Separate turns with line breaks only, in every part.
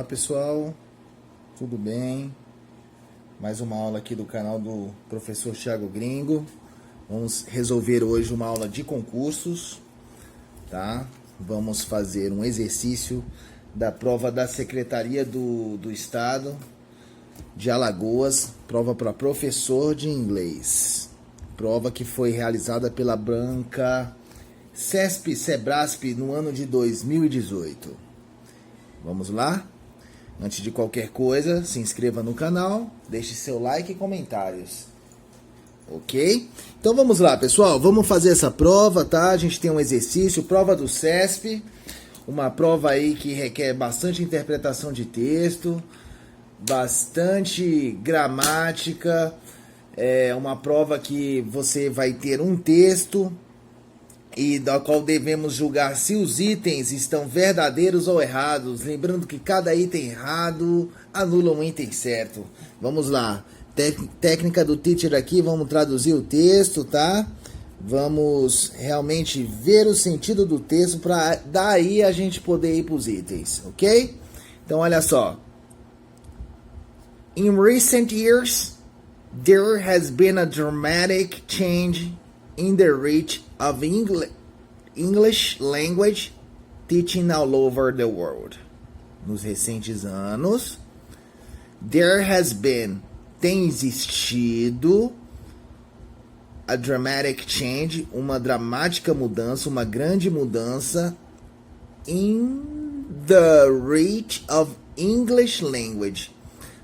pessoal, tudo bem? Mais uma aula aqui do canal do professor Thiago Gringo. Vamos resolver hoje uma aula de concursos, tá? Vamos fazer um exercício da prova da Secretaria do Estado de Alagoas, prova para professor de inglês. Prova que foi realizada pela banca CESP-SEBRASP no ano de 2018. Vamos lá? Antes de qualquer coisa, se inscreva no canal, deixe seu like e comentários. Ok? Então vamos lá, pessoal. Vamos fazer essa prova, tá? A gente tem um exercício, prova do CESP. Uma prova aí que requer bastante interpretação de texto, bastante gramática. É uma prova que você vai ter um texto e da qual devemos julgar se os itens estão verdadeiros ou errados. Lembrando que cada item errado anula um item certo. Vamos lá. Técnica do teacher aqui, vamos traduzir o texto, tá? Vamos realmente ver o sentido do texto para daí a gente poder ir para os itens, ok? Então, olha só. In recent years, there has been a dramatic change in the reach of English language teaching all over the world. Nos recentes anos, tem existido a dramatic change, uma dramática mudança, uma grande mudança in the reach of English language.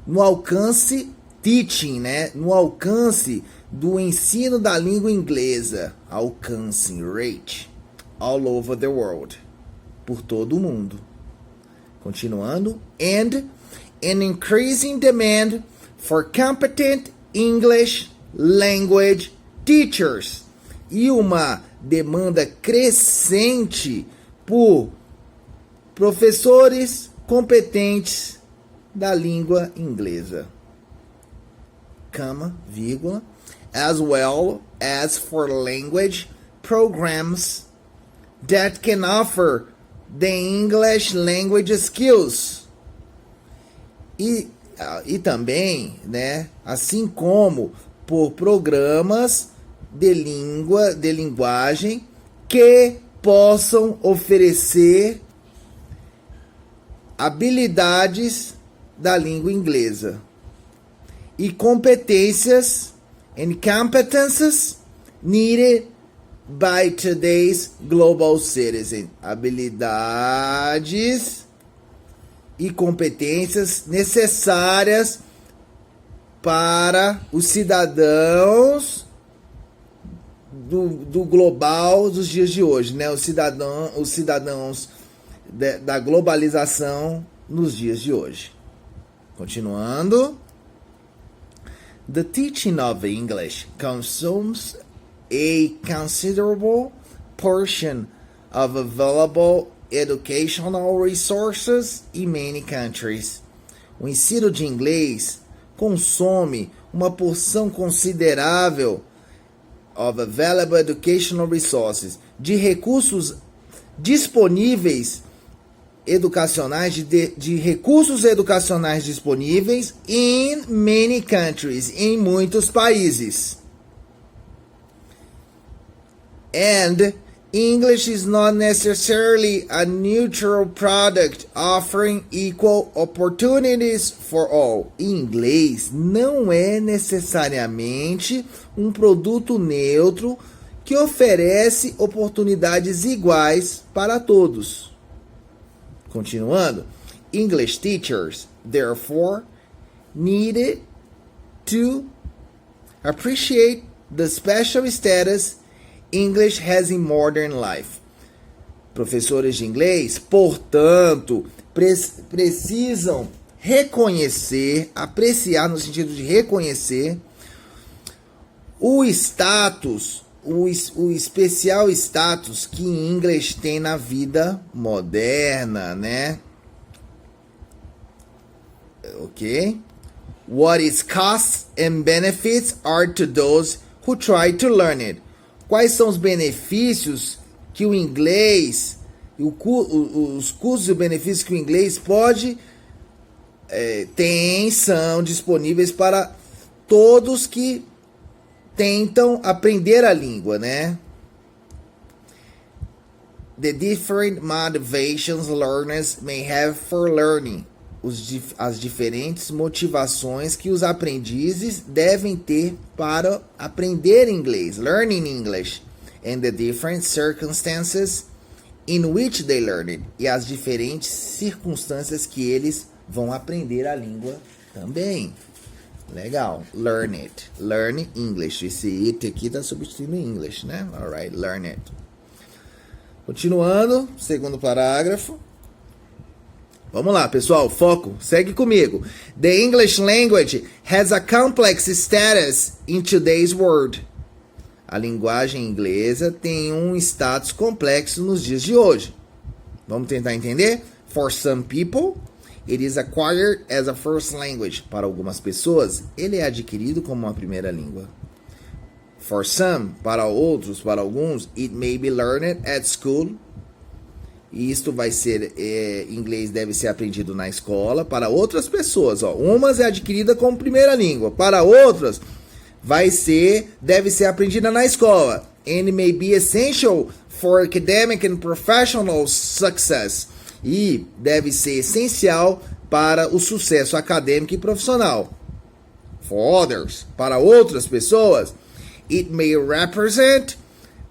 No alcance, teaching, né? No alcance do ensino da língua inglesa. Alcance, reach, all over the world. Por todo o mundo. Continuando. And an increasing demand for competent English language teachers. E uma demanda crescente por professores competentes da língua inglesa. Comma, vírgula. As well as for language programs that can offer the English language skills. E também, né, assim como por programas de linguagem que possam oferecer habilidades da língua inglesa e competências and competences needed by today's global citizen. Habilidades e competências necessárias para os cidadãos do global dos dias de hoje, né? Os cidadãos da globalização nos dias de hoje. Continuando. The teaching of English consumes a considerable portion of available educational resources in many countries. O ensino de inglês consome uma porção considerável of available educational resources, de recursos disponíveis educacionais, de recursos educacionais disponíveis in many countries, em muitos países. And English is not necessarily a neutral product offering equal opportunities for all. Inglês não é necessariamente um produto neutro que oferece oportunidades iguais para todos. Continuando, English teachers, therefore, needed to appreciate the special status English has in modern life. Professores de inglês, portanto, precisam reconhecer, apreciar no sentido de reconhecer o status, o especial status que English tem na vida moderna, né? Ok? What its costs and benefits are to those who try to learn it. Quais são os benefícios que o inglês, os custos e benefícios que o inglês pode são disponíveis para todos que tentam aprender a língua, né? The different motivations learners may have for learning. As diferentes motivações que os aprendizes devem ter para aprender inglês, learning English, and the different circumstances in which they learn it. E as diferentes circunstâncias que eles vão aprender a língua também. Legal. Learn it. Learn English. Esse it aqui está substituindo English, né? Alright, learn it. Continuando, segundo parágrafo. Vamos lá, pessoal, foco, segue comigo. The English language has a complex status in today's world. A linguagem inglesa tem um status complexo nos dias de hoje. Vamos tentar entender? For some people, it is acquired as a first language. Para algumas pessoas, ele é adquirido como uma primeira língua. For some, para outros, para alguns, it may be learned at school. E isto vai ser, inglês deve ser aprendido na escola. Para outras pessoas, umas é adquirida como primeira língua. Para outras, deve ser aprendida na escola. And may be essential for academic and professional success. E deve ser essencial para o sucesso acadêmico e profissional. For others, para outras pessoas, it may represent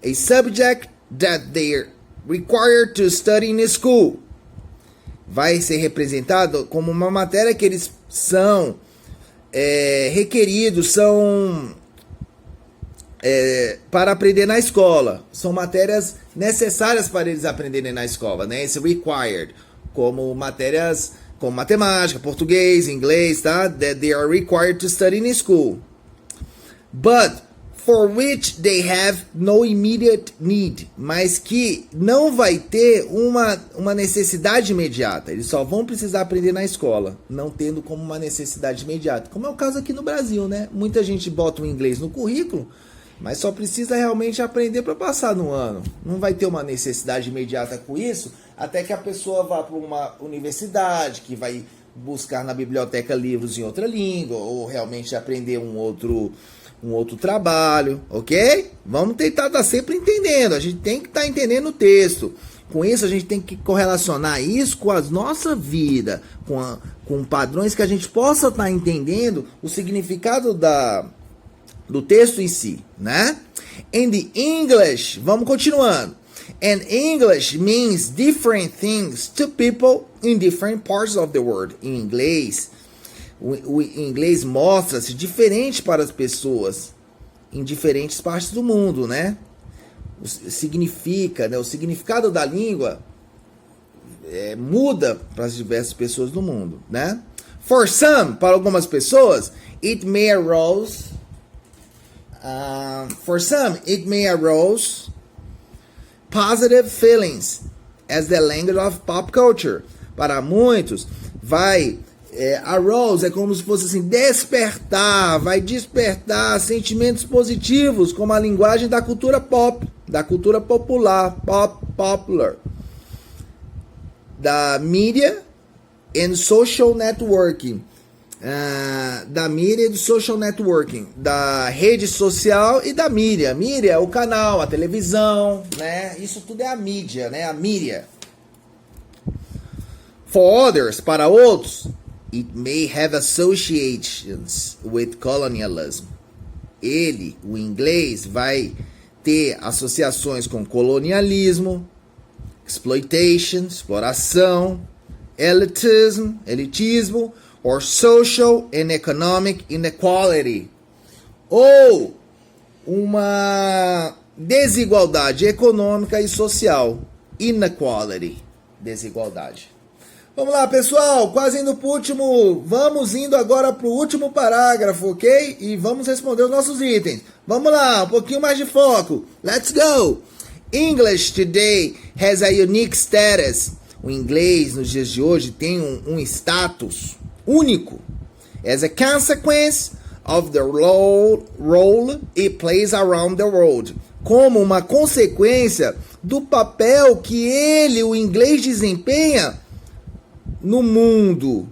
a subject that they're required to study in school. Vai ser representado como uma matéria que eles são requeridos, são para aprender na escola. São matérias necessárias para eles aprenderem na escola, né? Esse required, como matérias como matemática, português, inglês, tá? That they are required to study in school. But for which they have no immediate need, mas que não vai ter uma necessidade imediata. Eles só vão precisar aprender na escola, não tendo como uma necessidade imediata. Como é o caso aqui no Brasil, né? Muita gente bota o inglês no currículo, mas só precisa realmente aprender para passar no ano. Não vai ter uma necessidade imediata com isso, até que a pessoa vá para uma universidade, que vai buscar na biblioteca livros em outra língua, ou realmente aprender um outro trabalho, ok? Vamos tentar estar sempre entendendo, a gente tem que estar entendendo o texto. Com isso, a gente tem que correlacionar isso com a nossa vida, com padrões que a gente possa estar entendendo o significado do texto em si, né? In the English, vamos continuando. And English means different things to people in different parts of the world. Em inglês, o inglês mostra-se diferente para as pessoas em diferentes partes do mundo, né? O significado da língua muda para as diversas pessoas do mundo, né? For some, para algumas pessoas, it may arouse positive feelings as the language of pop culture. Para muitos, arouse é como se fosse assim, vai despertar sentimentos positivos, como a linguagem da cultura pop, da cultura popular, popular, da mídia and social networking, da mídia e do social networking, da rede social e da mídia. Mídia é o canal, a televisão, né? Isso tudo é a mídia, né? A mídia. For others, para outros, it may have associations with colonialism. O inglês, vai ter associações com colonialismo, exploitation, exploração, elitismo, or social and economic inequality. Ou uma desigualdade econômica e social. Inequality, desigualdade. Vamos lá, pessoal, quase indo pro último, vamos indo agora pro último parágrafo, ok? E vamos responder os nossos itens. Vamos lá, um pouquinho mais de foco. Let's go! English today has a unique status. O inglês nos dias de hoje tem um status único. As a consequence of the role it plays around the world. Como uma consequência do papel que o inglês desempenha no mundo.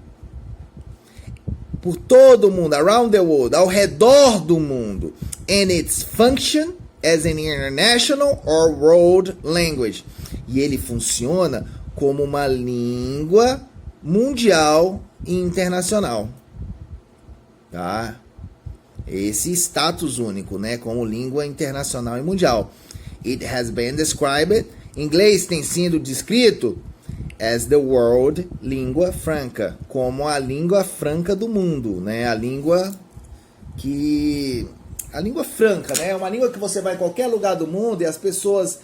por todo o mundo, around the world, ao redor do mundo. And its function as an international or world language. E ele funciona como uma língua mundial e internacional. Tá? Esse status único, né? Como língua internacional e mundial. It has been described. Inglês tem sido descrito as the world língua franca, como a língua franca do mundo, né? A língua franca, né? É uma língua que você vai em qualquer lugar do mundo e as pessoas,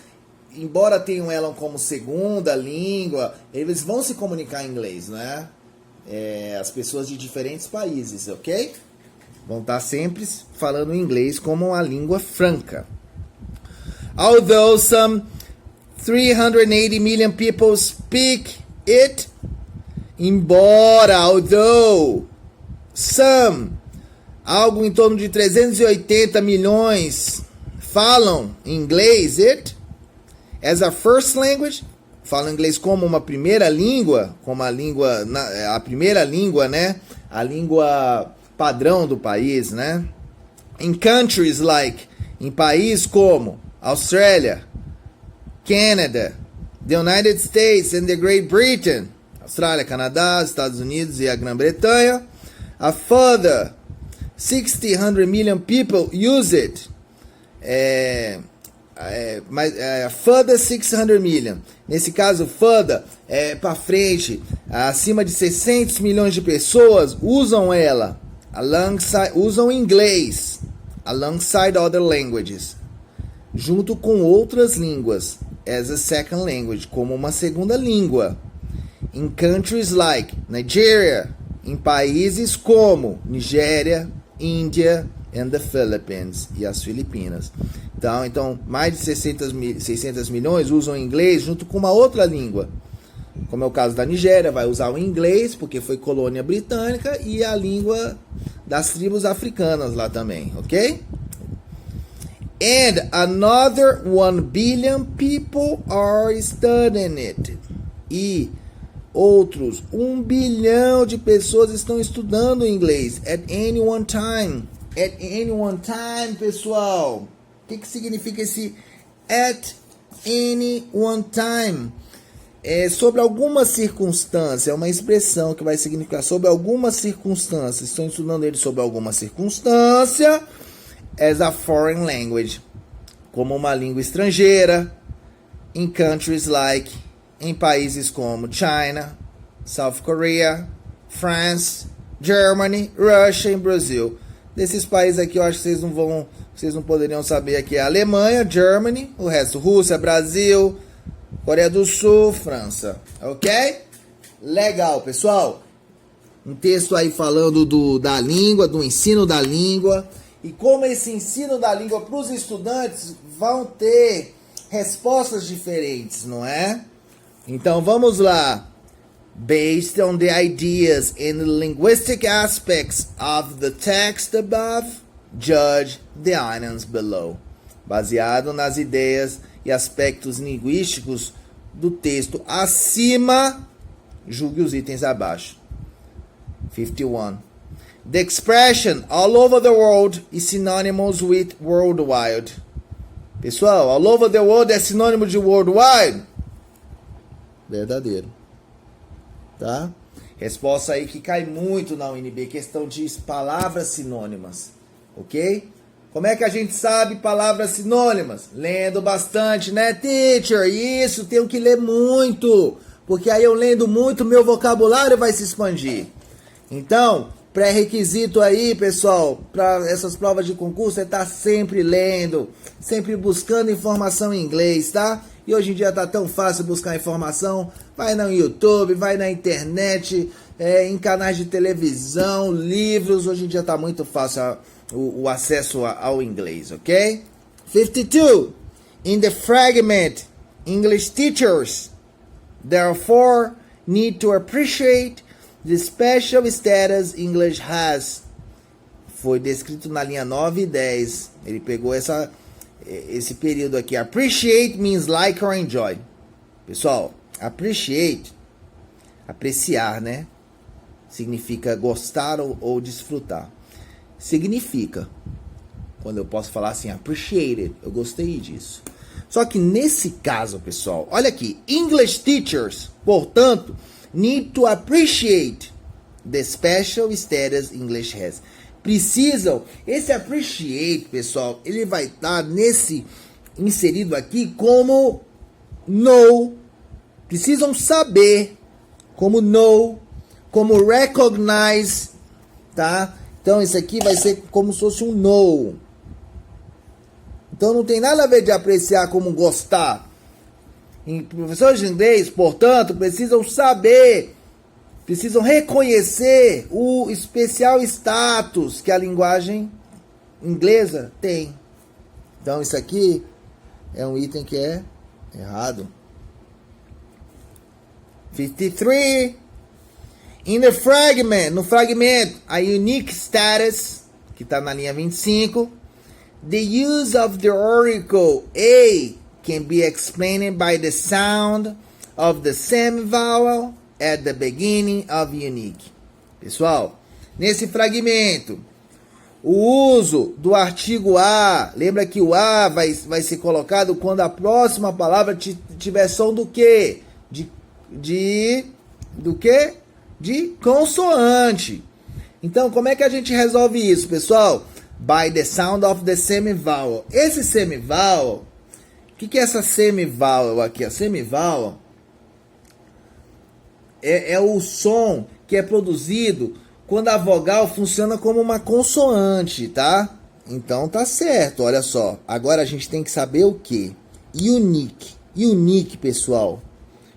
embora tenham ela como segunda língua, eles vão se comunicar em inglês, né? As pessoas de diferentes países, ok? Vão estar sempre falando inglês como a língua franca. Although some 380 million people speak it, although some, algo em torno de 380 milhões falam inglês, it, as a first language, falam inglês como uma primeira língua, como a primeira língua, né? A língua padrão do país, né? In countries like, em países como Austrália, Canada, the United States and the Great Britain, Austrália, Canadá, Estados Unidos e a Grã-Bretanha, a further 600 million people use it. Further 600 million. Nesse caso, further para frente, acima de 600 milhões de pessoas usam ela, usam inglês, alongside other languages, junto com outras línguas, as a second language, como uma segunda língua. In countries like Nigeria, em países como Nigéria, Índia and the Philippines, e as Filipinas. Então mais de 600 milhões usam inglês junto com uma outra língua. Como é o caso da Nigéria, vai usar o inglês, porque foi colônia britânica, e a língua das tribos africanas lá também, ok? And another 1 billion people are studying it. E outros 1 bilhão de pessoas estão estudando inglês at any one time. At any one time, pessoal. O que significa esse at any one time? Sobre alguma circunstância, é uma expressão que vai significar sobre alguma circunstância. Estão estudando ele sobre alguma circunstância. As a foreign language, como uma língua estrangeira, in countries like, em países como China, South Korea, France, Germany, Russia e Brasil. Desses países aqui eu acho que vocês não poderiam saber aqui, a Alemanha, Germany, o resto, Rússia, Brasil, Coreia do Sul, França, ok? Legal, pessoal. Um texto aí falando da língua, do ensino da língua. E como esse ensino da língua para os estudantes vão ter respostas diferentes, não é? Então vamos lá. Based on the ideas and linguistic aspects of the text above, judge the items below. Baseado nas ideias e aspectos linguísticos do texto acima, julgue os itens abaixo. 51. The expression all over the world is synonymous with worldwide. Pessoal, all over the world é sinônimo de worldwide? Verdadeiro. Tá? Resposta aí que cai muito na UNB, questão de palavras sinônimas. Ok? Como é que a gente sabe palavras sinônimas? Lendo bastante, né, teacher? Isso, tenho que ler muito. Porque aí eu lendo muito, meu vocabulário vai se expandir. Então, pré-requisito aí, pessoal, para essas provas de concurso é estar sempre lendo, sempre buscando informação em inglês, tá? E hoje em dia tá tão fácil buscar informação. Vai no YouTube, vai na internet, em canais de televisão, livros. Hoje em dia tá muito fácil o acesso ao inglês, ok? 52. In the fragment, English teachers, therefore, need to appreciate the special status English has. Foi descrito na linha 9 e 10. Ele pegou esse período aqui. Appreciate means like or enjoy. Pessoal, appreciate, apreciar, né? significa gostar ou desfrutar. Significa, quando eu posso falar assim, appreciate it, eu gostei disso. Só que nesse caso, pessoal, olha aqui, English teachers, portanto, need to appreciate the special status English has. Precisam, esse appreciate, pessoal, ele vai estar inserido aqui como know, precisam saber, como know, como recognize, tá? Então isso aqui vai ser como se fosse um know. Então não tem nada a ver de apreciar como gostar. Professores de inglês, portanto, precisam saber, precisam reconhecer o especial status que a linguagem inglesa tem. Então isso aqui é um item que é errado. 53. No fragmento, a unique status, que está na linha 25. The use of the article a can be explained by the sound of the semivowel at the beginning of unique. Pessoal, nesse fragmento, o uso do artigo a, lembra que o a vai ser colocado quando a próxima palavra tiver som do quê? Do quê? De consoante. Então, como é que a gente resolve isso, pessoal? By the sound of the semivowel. Esse semivowel, o que é essa semivowel aqui? A semivowel é o som que é produzido quando a vogal funciona como uma consoante, tá? Então tá certo, olha só. Agora a gente tem que saber o que? Unique. Unique, pessoal.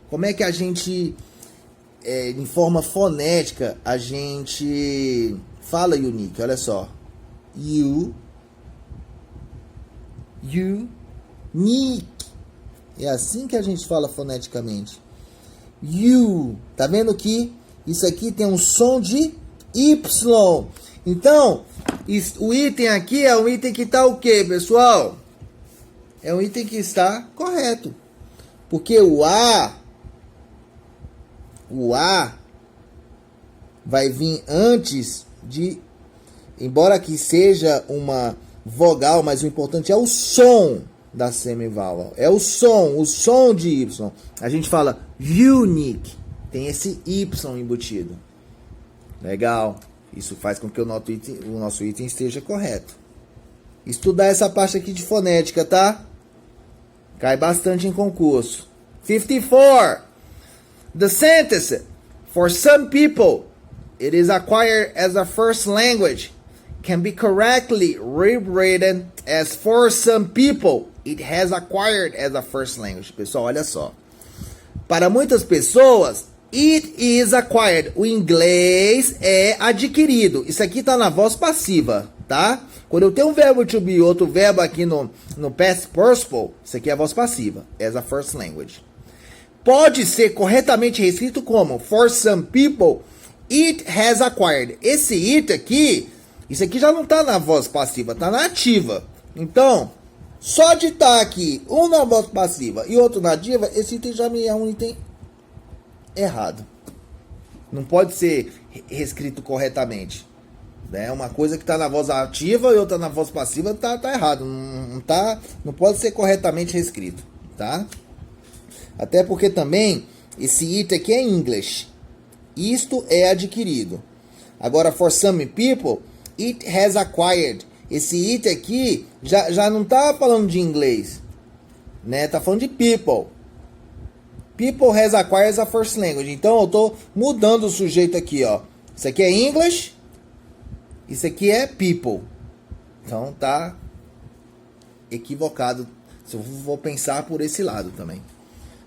Como é que a gente, em forma fonética, a gente fala unique? Olha só. Unique. É assim que a gente fala foneticamente. Tá vendo que isso aqui tem um som de Y. Então, o item aqui é um item que está o quê, pessoal? É um item que está correto. Porque o A vai vir antes de... Embora aqui seja uma vogal, mas o importante é o som da semivowel. É o som de Y. A gente fala unique. Tem esse Y embutido. Legal. Isso faz com que o nosso item esteja correto. Estudar essa parte aqui de fonética, tá? Cai bastante em concurso. 54. The sentence, for some people, it is acquired as a first language, can be correctly rewritten as for some people, it has acquired as a first language. Pessoal, olha só. Para muitas pessoas, it is acquired. O inglês é adquirido. Isso aqui está na voz passiva, tá? Quando eu tenho um verbo to be e outro verbo aqui no past participle, isso aqui é a voz passiva, as a first language. Pode ser corretamente reescrito como for some people, it has acquired. Esse it aqui, isso aqui já não está na voz passiva, está na ativa. Então, só de estar aqui, um na voz passiva e outro na ativa, esse item já me é um item errado. Não pode ser reescrito corretamente. Né? Uma coisa que está na voz ativa e outra na voz passiva tá errado. Não pode ser corretamente reescrito. Tá? Até porque também esse it aqui é English. Isto é adquirido. Agora, for some people, it has acquired. Esse it aqui já não está falando de inglês. Né? Tá falando de people. People has acquired as a first language. Então eu estou mudando o sujeito aqui. Ó. Isso aqui é English. Isso aqui é people. Então tá equivocado. Se eu vou pensar por esse lado também.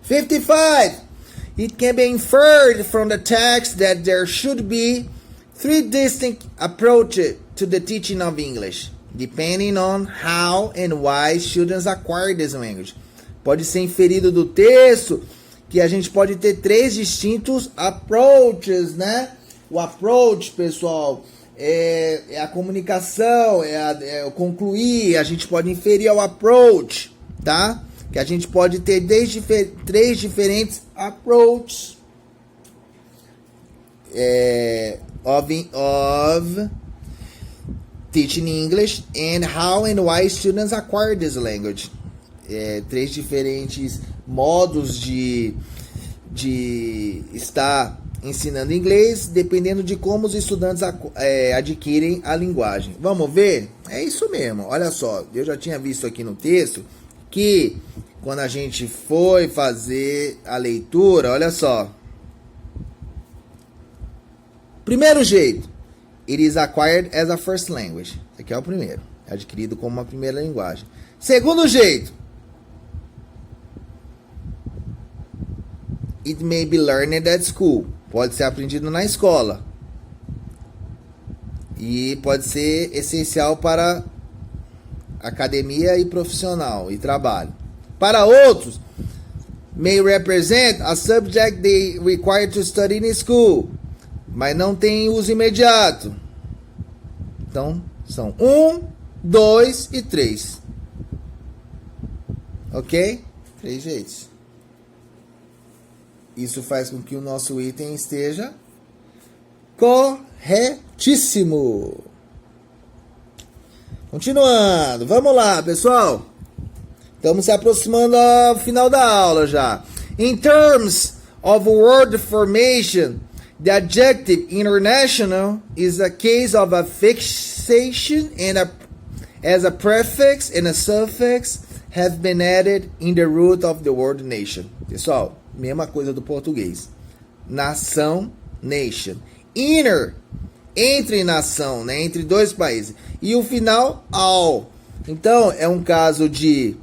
55. It can be inferred from the text that there should be 3 distinct approaches to the teaching of English, depending on how and why students acquire this language. Pode ser inferido do texto que a gente pode ter 3 distintos approaches, né? O approach, pessoal, é a comunicação, é o concluir. A gente pode inferir ao approach, tá? Que a gente pode ter 3 diferentes approaches. of teaching English and how and why students acquire this language. 3 diferentes modos de estar ensinando inglês, dependendo de como os estudantes adquirem a linguagem. Vamos ver? É isso mesmo. Olha só, eu já tinha visto aqui no texto que quando a gente foi fazer a leitura, olha só. Primeiro jeito, it is acquired as a first language. Esse aqui é o primeiro. É adquirido como uma primeira linguagem. Segundo jeito, it may be learned at school. Pode ser aprendido na escola. E pode ser essencial para academia e profissional e trabalho. Para outros, may represent a subject they require to study in school. Mas não tem uso imediato. Então, são 1, 2 e 3. Ok? 3 jeitos. Isso faz com que o nosso item esteja corretíssimo. Continuando. Vamos lá, pessoal. Estamos se aproximando ao final da aula já. In terms of word formation, the adjective international is a case of a fixation and as a prefix and a suffix have been added in the root of the word nation. Pessoal, mesma coisa do português. Nação, nation. Inner, entre nação, né? Entre 2 países. E o final, all. Então, é um caso de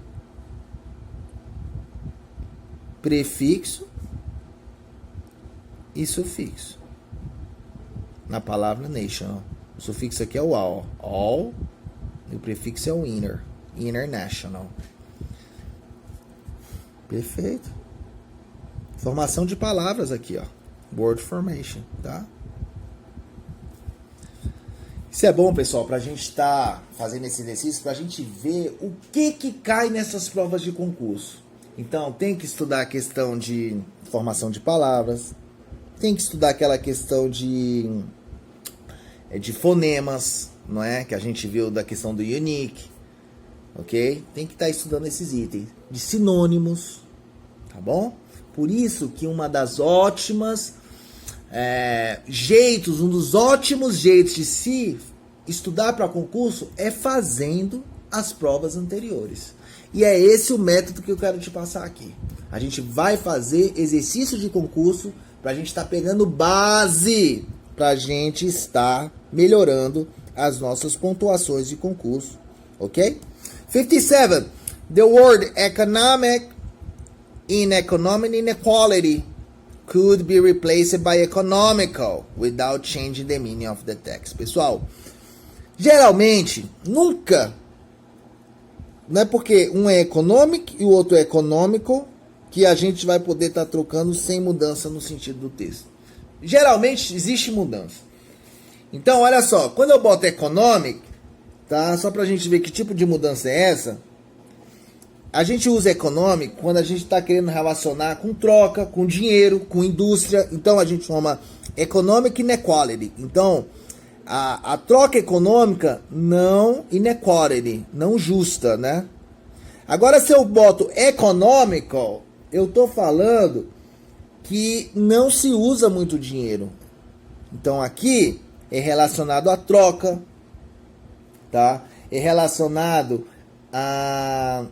prefixo e sufixo. Na palavra nation. Ó. O sufixo aqui é o all. All. E o prefixo é o inner. International. Perfeito. Formação de palavras aqui, ó. Word formation, tá? Isso é bom, pessoal, pra gente estar fazendo esse exercício, pra gente ver o que cai nessas provas de concurso. Então, tem que estudar a questão de formação de palavras, tem que estudar aquela questão de fonemas, não é? Que a gente viu da questão do unique, ok? Tem que estar estudando esses itens de sinônimos, tá bom? Por isso que uma das ótimas um dos ótimos jeitos de se estudar para concurso é fazendo as provas anteriores. E é esse o método que eu quero te passar aqui. A gente vai fazer exercício de concurso para a gente estar pegando base, para a gente estar melhorando as nossas pontuações de concurso, ok? 57. The word economic in economic inequality could be replaced by economical without changing the meaning of the text. Pessoal, geralmente, nunca, não é porque um é economic e o outro é economical que a gente vai poder estar trocando sem mudança no sentido do texto. Geralmente existe mudança. Então, olha só, quando eu boto economic, tá? Só pra gente ver que tipo de mudança é essa. A gente usa economic quando a gente está querendo relacionar com troca, com dinheiro, com indústria. Então a gente chama economic inequality. Então a troca econômica não inequality, não justa, né? Agora se eu boto economical, eu estou falando que não se usa muito dinheiro. Então aqui é relacionado à troca, tá? É relacionado a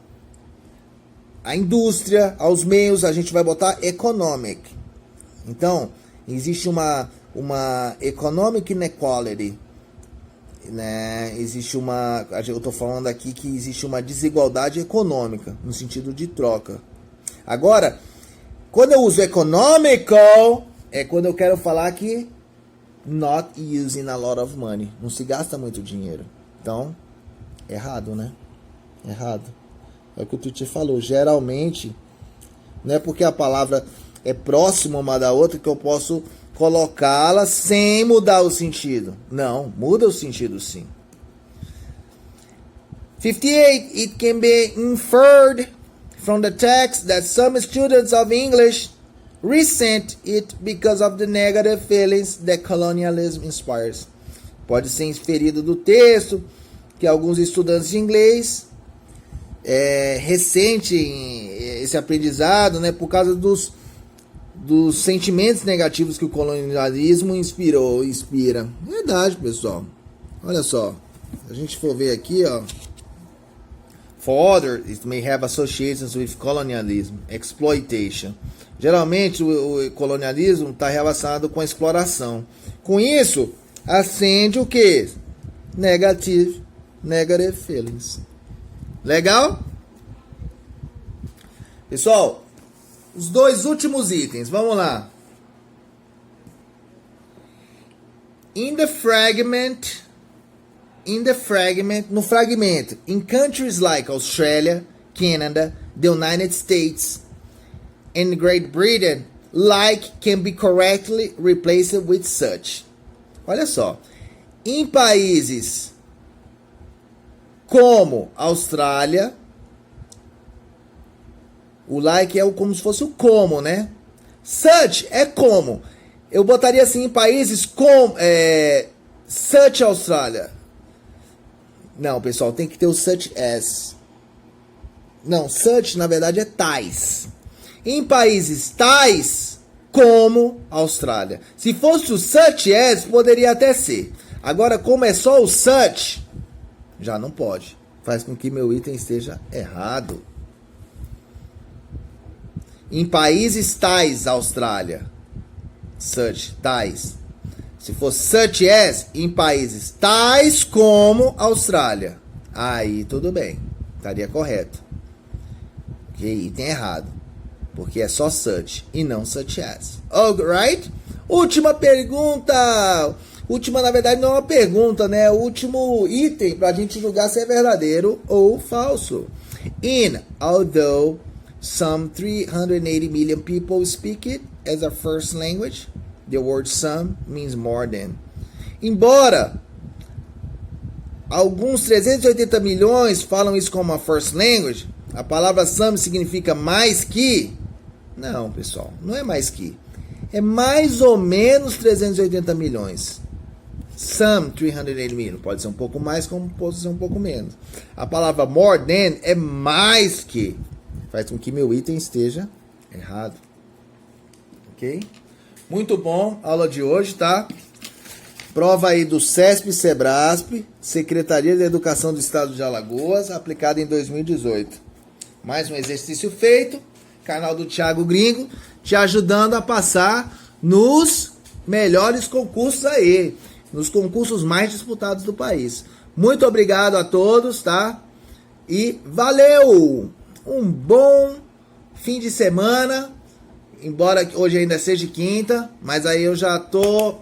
indústria, aos meios, a gente vai botar economic. Então, existe uma economic inequality, né? Existe eu estou falando aqui que existe uma desigualdade econômica, no sentido de troca. Agora, quando eu uso economical, é quando eu quero falar que not using a lot of money. Não se gasta muito dinheiro. Então, errado, né? Errado. É o que o Tuti falou, geralmente, não é porque a palavra é próxima uma da outra que eu posso colocá-la sem mudar o sentido. Não, muda o sentido sim. 58. It can be inferred from the text that some students of English resent it because of the negative feelings that colonialism inspires. Pode ser inferido do texto que alguns estudantes de inglês ressentem esse aprendizado, né, por causa dos sentimentos negativos que o colonialismo inspira. Verdade, pessoal. Olha só. Se a gente for ver aqui, ó. For others, it may have associations with colonialism, exploitation. Geralmente, o colonialismo está relacionado com a exploração. Com isso, acende o quê? Negative feelings. Legal? Pessoal, os dois últimos itens, vamos lá. No fragmento, in countries like Australia, Canada, the United States, and Great Britain, like can be correctly replaced with such. Olha só, em países como Austrália, o like é como se fosse o como, né? Such é como. Eu botaria assim em países como such Austrália. Não, pessoal, tem que ter o such as. Não, such na verdade é tais. Em países tais como Austrália. Se fosse o such as, poderia até ser. Agora, como é só o such, já não pode. Faz com que meu item esteja errado. Em países tais, Austrália. Such, tais. Se fosse such as, em países tais como Austrália. Aí tudo bem. Estaria correto. Ok, item errado. Porque é só such e não such as. Alright? Última pergunta. Última, na verdade, não é uma pergunta, né? O último item pra gente julgar se é verdadeiro ou falso. Although some 380 million people speak it as a first language, the word some means more than. Embora alguns 380 milhões falam isso como a first language, a palavra some significa mais que. Não, pessoal, não é mais que. É mais ou menos 380 milhões. Some 380 million. Pode ser um pouco mais, como pode ser um pouco menos. A palavra more than é mais que. Faz com que meu item esteja errado. Ok? Muito bom, aula de hoje, tá? Prova aí do CESP e SEBRASP, Secretaria de Educação do Estado de Alagoas, aplicada em 2018. Mais um exercício feito, canal do Thiago Gringo, te ajudando a passar nos melhores concursos aí, nos concursos mais disputados do país. Muito obrigado a todos, tá? E valeu! Um bom fim de semana, embora hoje ainda seja quinta, mas aí eu já tô...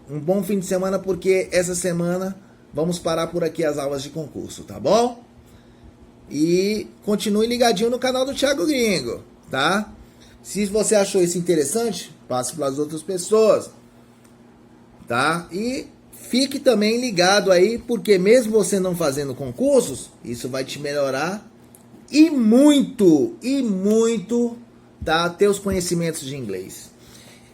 Um bom fim de semana, porque essa semana vamos parar por aqui as aulas de concurso, tá bom? E continue ligadinho no canal do Thiago Gringo, tá? Se você achou isso interessante, passe para as outras pessoas, tá? E fique também ligado aí, porque mesmo você não fazendo concursos, isso vai te melhorar e muito, tá? Ter os conhecimentos de inglês.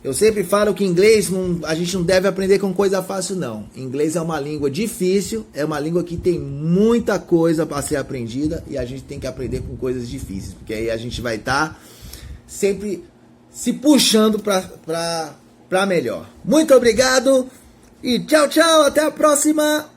Eu sempre falo que inglês a gente não deve aprender com coisa fácil, não. Inglês é uma língua difícil, é uma língua que tem muita coisa para ser aprendida e a gente tem que aprender com coisas difíceis, porque aí a gente vai estar sempre se puxando para melhor. Muito obrigado e tchau, tchau, até a próxima!